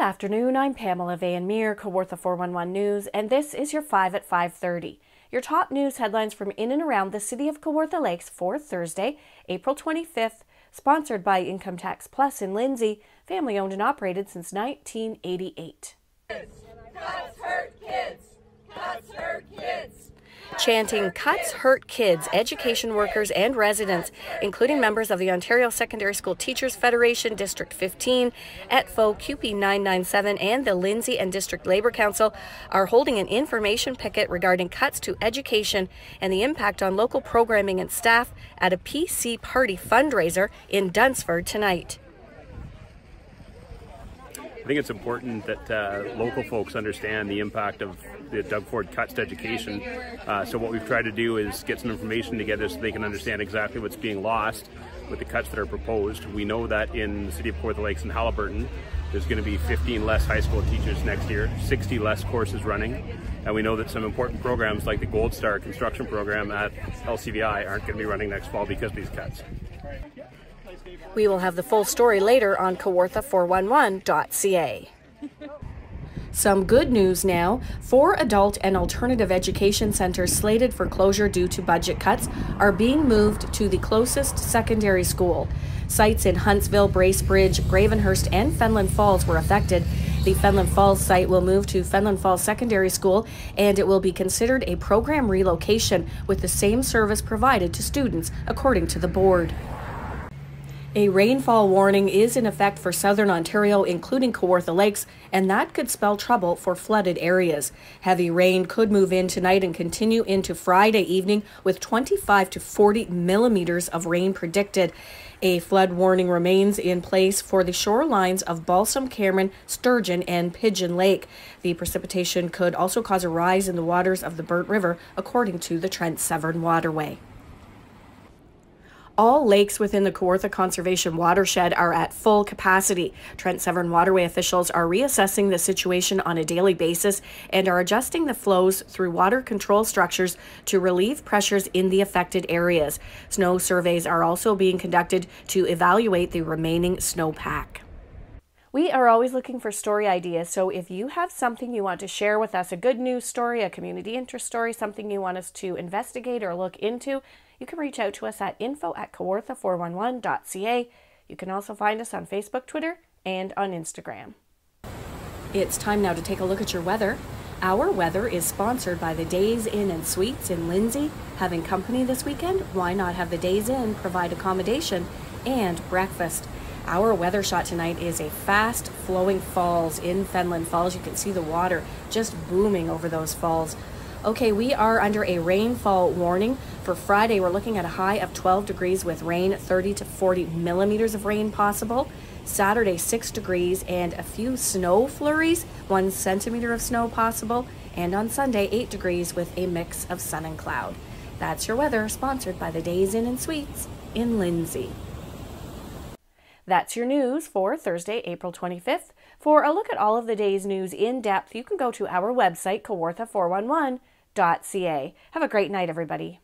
Good afternoon, I'm Pamela Van Meer, Kawartha 411 News, and this is your 5 at 5:30. Your top news headlines from in and around the city of Kawartha Lakes for Thursday, April 25th, sponsored by Income Tax Plus in Lindsay, family owned and operated since 1988. Cuts hurt kids! Cuts hurt kids! Chanting Cuts Hurt Kids, education workers and residents, including members of the Ontario Secondary School Teachers Federation, District 15, ETFO, CUPE 997, and the Lindsay and District Labour Council, are holding an information picket regarding cuts to education and the impact on local programming and staff at a PC Party fundraiser in Dunsford tonight. I think it's important that local folks understand the impact of the Doug Ford cuts to education. So what we've tried to do is get some information together so they can understand exactly what's being lost with the cuts that are proposed. We know that in the city of Kawartha Lakes and Haliburton, there's going to be 15 less high school teachers next year, 60 less courses running, and we know that some important programs like the Gold Star construction program at LCVI aren't going to be running next fall because of these cuts. We will have the full story later on Kawartha411.ca. Some good news now. 4 adult and alternative education centres slated for closure due to budget cuts are being moved to the closest secondary school. Sites in Huntsville, Bracebridge, Gravenhurst and Fenland Falls were affected. The Fenland Falls site will move to Fenland Falls Secondary School, and it will be considered a program relocation with the same service provided to students, according to the board. A rainfall warning is in effect for southern Ontario, including Kawartha Lakes, and that could spell trouble for flooded areas. Heavy rain could move in tonight and continue into Friday evening with 25 to 40 millimeters of rain predicted. A flood warning remains in place for the shorelines of Balsam, Cameron, Sturgeon, and Pigeon Lake. The precipitation could also cause a rise in the waters of the Burnt River, according to the Trent Severn Waterway. All lakes within the Kawartha Conservation Watershed are at full capacity. Trent Severn Waterway officials are reassessing the situation on a daily basis and are adjusting the flows through water control structures to relieve pressures in the affected areas. Snow surveys are also being conducted to evaluate the remaining snowpack. We are always looking for story ideas, so if you have something you want to share with us, a good news story, a community interest story, something you want us to investigate or look into, you can reach out to us at info@kawartha411.ca. You can also find us on Facebook, Twitter, and on Instagram. It's time now to take a look at your weather. Our weather is sponsored by the Days Inn and Suites in Lindsay. Having company this weekend? Why not have the Days Inn provide accommodation and breakfast? Our weather shot tonight is a fast-flowing falls in Fenland Falls. You can see the water just booming over those falls. Okay, we are under a rainfall warning. For Friday, we're looking at a high of 12 degrees with rain, 30 to 40 millimeters of rain possible. Saturday, 6 degrees and a few snow flurries, 1 centimeter of snow possible. And on Sunday, 8 degrees with a mix of sun and cloud. That's your weather, sponsored by the Days Inn and Suites in Lindsay. That's your news for Thursday, April 25th. For a look at all of the day's news in depth, you can go to our website, Kawartha411.ca. Have a great night, everybody.